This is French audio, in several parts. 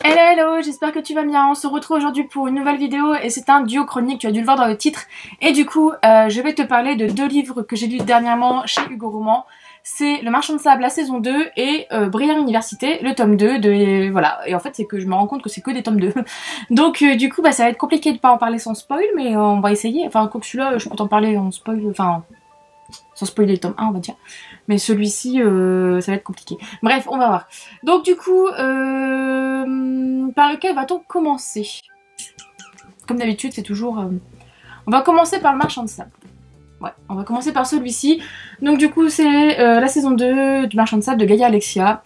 Hello hello, j'espère que tu vas bien. On se retrouve aujourd'hui pour une nouvelle vidéo et c'est un duo chronique, tu as dû le voir dans le titre. Et du coup, je vais te parler de deux livres que j'ai lus dernièrement chez Hugo Roman. C'est Le Marchand de Sable, la saison 2 et Brillant Université, le tome 2. Et voilà, et en fait c'est que je me rends compte que c'est que des tomes 2. Donc du coup, ça va être compliqué de pas en parler sans spoil, mais on va essayer. Enfin, quoi que celui-là, je peux t'en parler en spoil, enfin, sans spoiler le tome 1 on va dire. Mais celui-ci, ça va être compliqué. Bref, on va voir. Donc du coup, par lequel va-t-on commencer? Comme d'habitude, c'est toujours... On va commencer par Le Marchand de Sable. Ouais, on va commencer par celui-ci. Donc du coup, c'est la saison 2 du Marchand de Sable de Gaïa Alexia,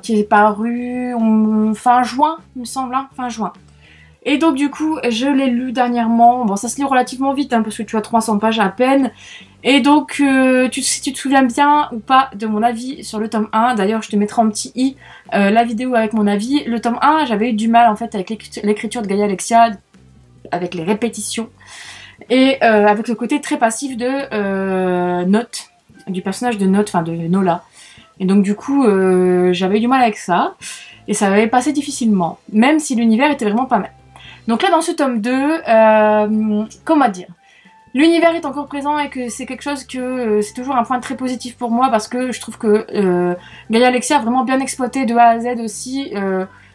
qui est paru fin juin, il me semble, hein, fin juin. Et donc du coup, je l'ai lu dernièrement. Bon, ça se lit relativement vite, hein, parce que tu as 300 pages à peine. Et donc, si tu te souviens bien ou pas de mon avis sur le tome 1, d'ailleurs je te mettrai en petit i la vidéo avec mon avis. Le tome 1, j'avais eu du mal en fait avec l'écriture de Gaïa Alexia, avec les répétitions, et avec le côté très passif de Note, du personnage de Note, enfin de Nola. Et donc du coup, j'avais eu du mal avec ça, et ça avait passé difficilement, même si l'univers était vraiment pas mal. Donc là, dans ce tome 2, comment dire, l'univers est encore présent et que c'est quelque chose que c'est toujours un point très positif pour moi parce que je trouve que Gaïa Alexia a vraiment bien exploité de A à Z aussi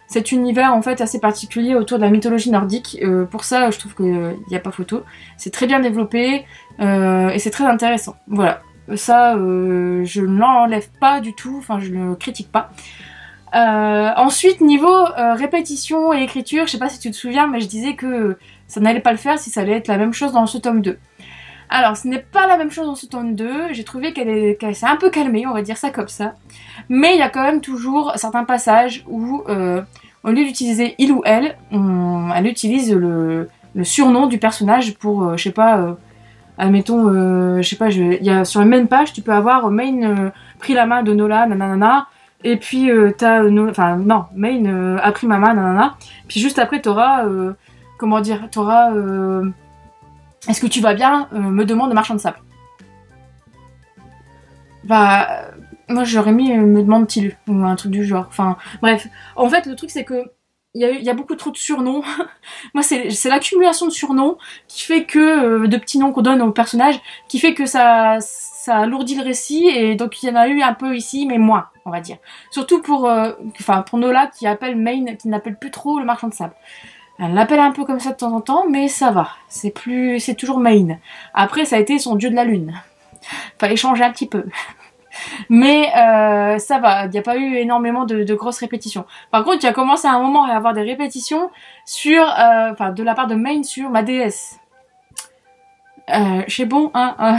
cet univers en fait assez particulier autour de la mythologie nordique. Pour ça, je trouve qu'il n'y a pas photo. C'est très bien développé et c'est très intéressant. Voilà, ça je ne l'enlève pas du tout, enfin je ne le critique pas. Ensuite, niveau répétition et écriture, je sais pas si tu te souviens, mais je disais que ça n'allait pas le faire si ça allait être la même chose dans ce tome 2. Alors, ce n'est pas la même chose dans ce tome 2, j'ai trouvé qu'elle s'est un peu calmée, on va dire ça comme ça. Mais il y a quand même toujours certains passages où, au lieu d'utiliser il ou elle, elle utilise le surnom du personnage pour, je sais pas, admettons, je sais pas, sur la même page, tu peux avoir Main pris la main de Nola, nanana. Et puis t'as Main a pris ma main, nanana. Puis juste après t'auras comment dire, t'auras est-ce que tu vas bien, me demande le Marchand de Sable. Bah moi j'aurais mis me demande-t-il ou un truc du genre. Enfin bref, en fait le truc c'est que il y a beaucoup trop de surnoms. Moi c'est l'accumulation de surnoms qui fait que de petits noms qu'on donne aux personnages qui fait que ça alourdit le récit, et donc il y en a eu un peu ici mais moins, on va dire. Surtout pour pour Nola qui appelle Main, qui n'appelle plus trop le Marchand de Sable. Elle l'appelle un peu comme ça de temps en temps, mais ça va. C'est toujours Main. Après ça a été son dieu de la lune. Fallait changer un petit peu. Mais ça va, il n'y a pas eu énormément de grosses répétitions. Par contre, il y a commencé à un moment à avoir des répétitions sur, de la part de Main sur ma déesse. C'est bon, hein.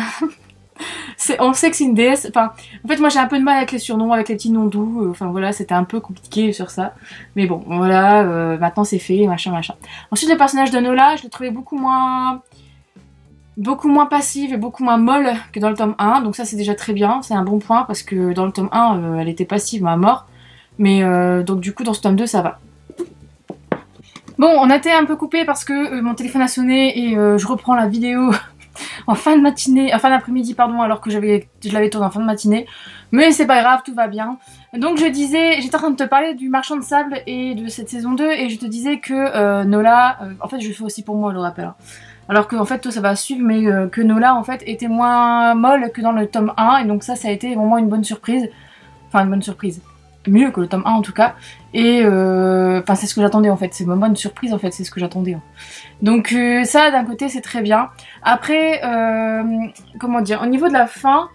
On sait que c'est une déesse. Enfin, en fait, moi j'ai un peu de mal avec les surnoms, avec les petits noms doux. Enfin voilà, c'était un peu compliqué sur ça. Mais bon, voilà, maintenant c'est fait, machin, machin. Ensuite, le personnage de Nola, je l'ai trouvé beaucoup moins passive et beaucoup moins molle que dans le tome 1, donc ça c'est déjà très bien, c'est un bon point parce que dans le tome 1 elle était passive à mort, mais donc du coup dans ce tome 2 ça va. Bon, on a été un peu coupé parce que mon téléphone a sonné et je reprends la vidéo en fin de matinée, en fin d'après-midi pardon, alors que je l'avais tournée en fin de matinée, mais c'est pas grave, tout va bien. Donc j'étais en train de te parler du Marchand de Sable et de cette saison 2 et je te disais que Nola, en fait je le fais aussi pour moi le rappel, hein. Alors que en fait toi ça va suivre, mais que Nola en fait était moins molle que dans le tome 1, et donc ça a été vraiment une bonne surprise. Enfin une bonne surprise. Mieux que le tome 1 en tout cas. Et c'est ce que j'attendais en fait, c'est une bonne surprise en fait, c'est ce que j'attendais. Hein. Donc ça d'un côté c'est très bien. Après, comment dire, au niveau de la fin,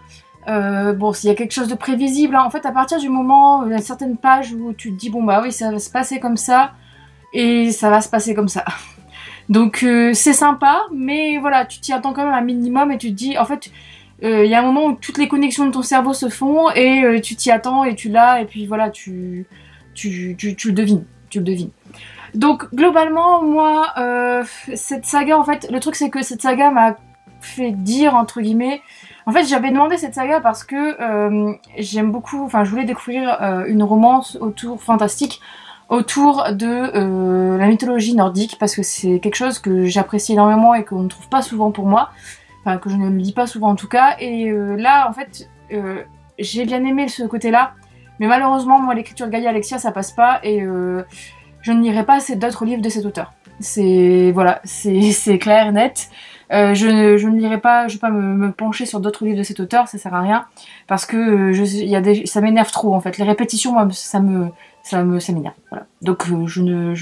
bon s'il y a quelque chose de prévisible, hein, en fait à partir du moment, il y a certaines pages où tu te dis bon bah oui ça va se passer comme ça, et ça va se passer comme ça. Donc c'est sympa, mais voilà, tu t'y attends quand même un minimum et tu te dis, en fait, il y a un moment où toutes les connexions de ton cerveau se font et tu t'y attends et tu l'as, et puis voilà, tu le devines, Donc globalement, moi, cette saga, en fait, le truc c'est que cette saga m'a fait dire, entre guillemets, en fait j'avais demandé cette saga parce que j'aime beaucoup, enfin je voulais découvrir une romance fantastique autour de la mythologie nordique, parce que c'est quelque chose que j'apprécie énormément et qu'on ne trouve pas souvent pour moi, enfin que je ne lis pas souvent en tout cas, et là en fait j'ai bien aimé ce côté là, Mais malheureusement, moi, l'écriture de Gaïa Alexia, ça passe pas, et je ne lirai pas d'autres livres de cet auteur. Voilà, c'est clair et net. Je ne lirai pas, je vais pas me pencher sur d'autres livres de cet auteur, ça sert à rien, parce que ça m'énerve trop en fait. Les répétitions, moi, ça m'énerve. Voilà. Donc je ne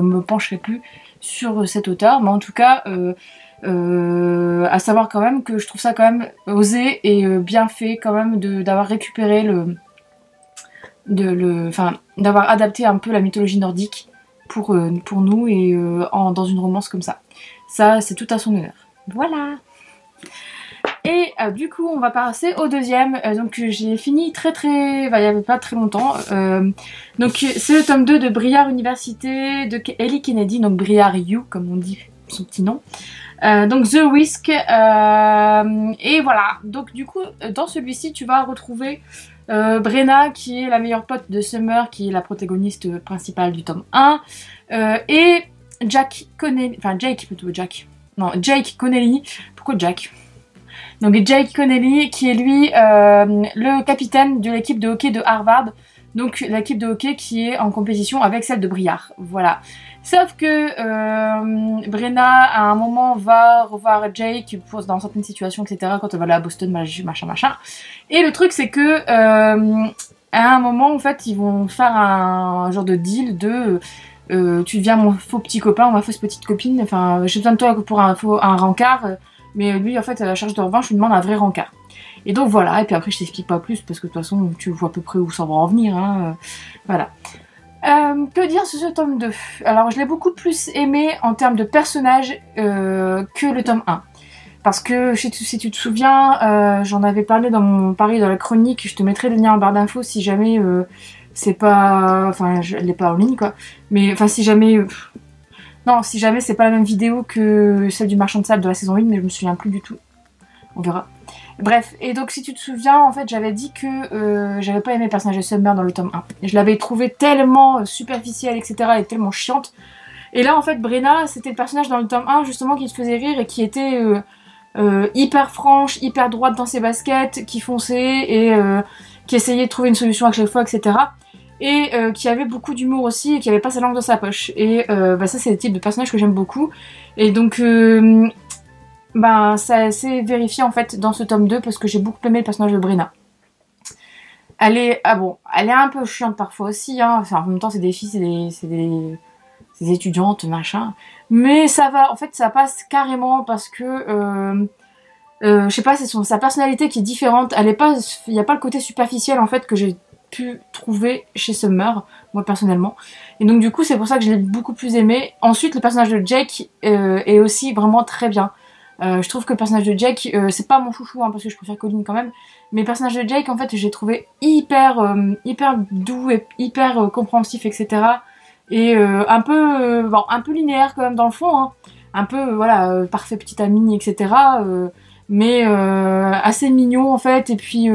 me pencherai plus sur cet auteur, mais en tout cas, à savoir quand même que je trouve ça quand même osé et bien fait quand même d'avoir récupéré d'avoir adapté un peu la mythologie nordique pour nous et dans une romance comme ça. Ça, c'est tout à son honneur. Voilà. Et du coup, on va passer au deuxième. Donc j'ai fini il y avait pas très longtemps. Donc c'est le tome 2 de Briar Université de Ellie Kennedy, donc Briar You, comme on dit son petit nom. Donc The Whisk. Et voilà. Donc du coup, dans celui-ci, tu vas retrouver Brenna, qui est la meilleure pote de Summer, qui est la protagoniste principale du tome 1. Et Jake Connelly. Pourquoi Jack? Donc Jake Connelly, qui est lui le capitaine de l'équipe de hockey de Harvard. Donc l'équipe de hockey qui est en compétition avec celle de Briar. Voilà. Sauf que Brenna, à un moment, va revoir Jake dans certaines situations, etc. Quand elle va aller à Boston, machin. Et le truc, c'est que à un moment, en fait, ils vont faire un genre de deal de tu deviens mon faux petit copain ou ma fausse petite copine. Enfin, j'ai besoin de toi pour un rencard. Mais lui, en fait, à la charge de revanche, je lui demande un vrai rencard. Et donc voilà, et puis après je t'explique pas plus parce que de toute façon tu vois à peu près où ça va en venir, hein, voilà. Que dire sur ce tome 2? Alors je l'ai beaucoup plus aimé en termes de personnages que le tome 1. Parce que si tu te souviens, j'en avais parlé dans la chronique, je te mettrai le lien en barre d'infos si jamais c'est pas... Enfin, elle n'est pas en ligne quoi. Mais enfin si jamais... non, si jamais c'est pas la même vidéo que celle du Marchand de Sable de la saison 1, mais je me souviens plus du tout. On verra. Bref, et donc si tu te souviens, en fait, j'avais dit que j'avais pas aimé le personnage de Summer dans le tome 1. Je l'avais trouvé tellement superficielle, etc. et tellement chiante. Et là, en fait, Brenna, c'était le personnage dans le tome 1, justement, qui te faisait rire et qui était hyper franche, hyper droite dans ses baskets, qui fonçait et qui essayait de trouver une solution à chaque fois, etc. Et qui avait beaucoup d'humour aussi et qui avait pas sa langue dans sa poche. Et ça, c'est le type de personnage que j'aime beaucoup. Et donc... ça s'est vérifié en fait dans ce tome 2 parce que j'ai beaucoup aimé le personnage de Brenna. Elle est un peu chiante parfois aussi, hein. Enfin, en même temps c'est des filles, c'est des étudiantes, machin. Mais ça va, en fait ça passe carrément parce que, je sais pas, c'est sa personnalité qui est différente. Il n'y a pas le côté superficiel en fait que j'ai pu trouver chez Summer, moi personnellement. Et donc du coup c'est pour ça que je l'ai beaucoup plus aimé. Ensuite le personnage de Jake est aussi vraiment très bien. Je trouve que le personnage de Jake, c'est pas mon chouchou hein, parce que je préfère Colin quand même, mais le personnage de Jake en fait j'ai trouvé hyper doux et hyper compréhensif, etc. Et un peu linéaire quand même dans le fond, hein. Un peu voilà, parfait petit ami, etc. Mais assez mignon en fait, et puis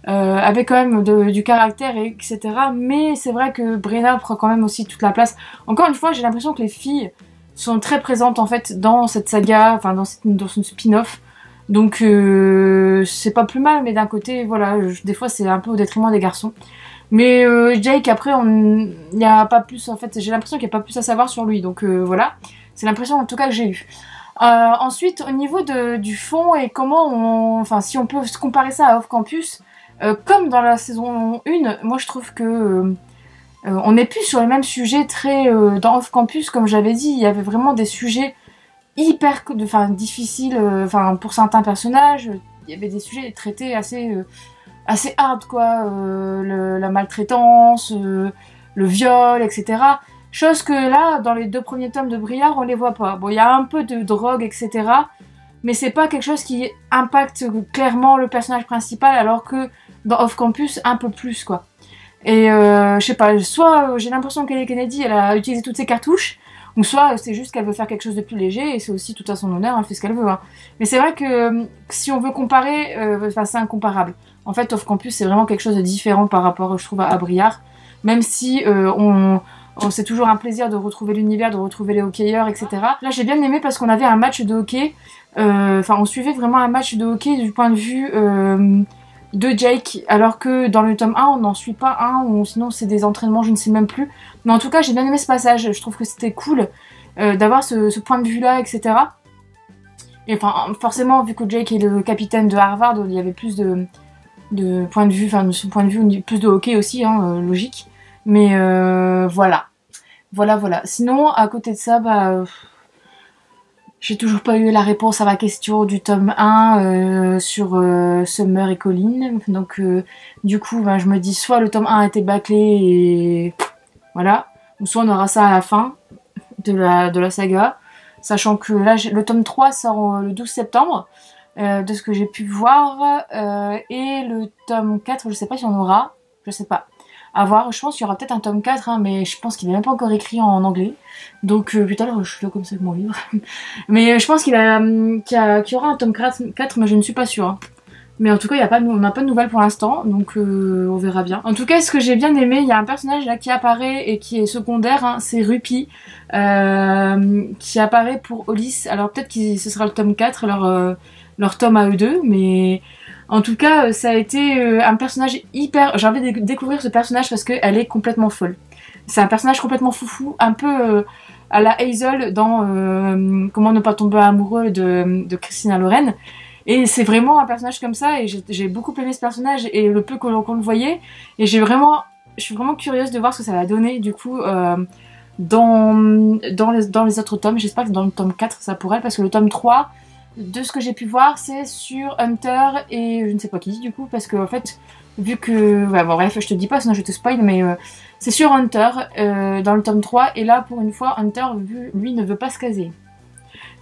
avec quand même du caractère, etc. Mais c'est vrai que Brenna prend quand même aussi toute la place. Encore une fois, j'ai l'impression que les filles sont très présentes en fait dans cette saga, enfin dans son spin-off. Donc c'est pas plus mal, mais d'un côté, voilà, des fois c'est un peu au détriment des garçons. Mais Jake, après, il n'y a pas plus, en fait, j'ai l'impression qu'il n'y a pas plus à savoir sur lui. Donc voilà, c'est l'impression en tout cas que j'ai eue. Ensuite, au niveau du fond et comment enfin si on peut se comparer ça à Off Campus, comme dans la saison 1, moi je trouve que on n'est plus sur les mêmes sujets très... dans Off Campus, comme j'avais dit, il y avait vraiment des sujets hyper difficiles pour certains personnages. Il y avait des sujets traités assez hard, quoi. La maltraitance, le viol, etc. Chose que là, dans les 2 premiers tomes de Briar, on les voit pas. Bon, il y a un peu de drogue, etc. Mais c'est pas quelque chose qui impacte clairement le personnage principal, alors que dans Off Campus, un peu plus, quoi. Et je sais pas, soit j'ai l'impression qu'Ellie Kennedy elle a utilisé toutes ses cartouches, ou soit c'est juste qu'elle veut faire quelque chose de plus léger et c'est aussi tout à son honneur, elle fait ce qu'elle veut. Hein. Mais c'est vrai que si on veut comparer, c'est incomparable. En fait, Off Campus c'est vraiment quelque chose de différent par rapport, je trouve, à Briar. Même si c'est toujours un plaisir de retrouver l'univers, de retrouver les hockeyeurs, etc. Là j'ai bien aimé parce qu'on avait un match de hockey, on suivait vraiment un match de hockey du point de vue... de Jake, alors que dans le tome 1 on n'en suit pas un, ou sinon c'est des entraînements, je ne sais même plus. Mais en tout cas j'ai bien aimé ce passage, je trouve que c'était cool d'avoir ce point de vue là, etc. Et enfin forcément vu que Jake est le capitaine de Harvard, il y avait plus de point de vue, enfin de ce point de vue plus de hockey aussi, hein, logique. Mais voilà. Sinon à côté de ça, bah... j'ai toujours pas eu la réponse à ma question du tome 1 sur Summer et Colin. Donc du coup ben, je me dis soit le tome 1 a été bâclé et voilà, ou soit on aura ça à la fin de la saga. Sachant que là le tome 3 sort le 12 septembre de ce que j'ai pu voir. Et le tome 4 je sais pas si on aura, je sais pas. À voir, je pense qu'il y aura peut-être un tome 4, hein, mais je pense qu'il n'est même pas encore écrit en anglais. Donc putain, je suis là comme ça avec mon livre. Mais je pense qu'il y aura un tome 4, mais je ne suis pas sûre. Hein. Mais en tout cas, on n'a pas de nouvelles pour l'instant, donc on verra bien. En tout cas, ce que j'ai bien aimé, il y a un personnage là qui apparaît et qui est secondaire, hein, c'est Rupi, qui apparaît pour Hollis. Alors peut-être que ce sera le tome 4, leur tome à eux deux, mais... En tout cas, ça a été un personnage hyper... J'ai envie de découvrir ce personnage parce qu'elle est complètement folle. C'est un personnage complètement foufou, un peu à la Hazel dans Comment ne pas tomber amoureux de Christina Loren. Et c'est vraiment un personnage comme ça et j'ai beaucoup aimé ce personnage et le peu qu'on le voyait. Et je suis vraiment curieuse de voir ce que ça va donner du coup dans les autres tomes. J'espère que dans le tome 4 ça pourrait, parce que le tome 3... de ce que j'ai pu voir, c'est sur Hunter et je ne sais pas qui du coup, parce que en fait, vu que... Ouais, bon, bref, je te dis pas, sinon je te spoil, mais c'est sur Hunter dans le tome 3, et là, pour une fois, Hunter, lui, ne veut pas se caser.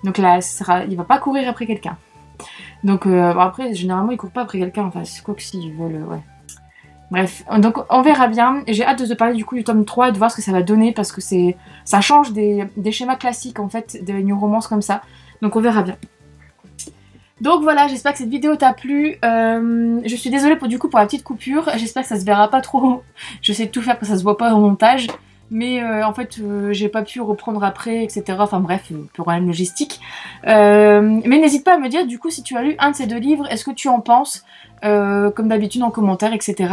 Donc là, il va pas courir après quelqu'un. Donc bon, après, généralement, il court pas après quelqu'un, enfin, c'est quoi que s'ils veulent, ouais. Bref, donc on verra bien. J'ai hâte de te parler du coup du tome 3 et de voir ce que ça va donner, parce que ça change des schémas classiques, en fait, des new romances comme ça. Donc on verra bien. Donc voilà, j'espère que cette vidéo t'a plu. Je suis désolée pour la petite coupure. J'espère que ça se verra pas trop. J'essaie de tout faire pour que ça se voit pas au montage. Mais en fait, j'ai pas pu reprendre après, etc. Enfin bref, problème logistique. Mais n'hésite pas à me dire du coup si tu as lu un de ces deux livres, est-ce que tu en penses, comme d'habitude en commentaire, etc.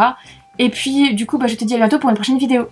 Et puis du coup, bah, je te dis à bientôt pour une prochaine vidéo.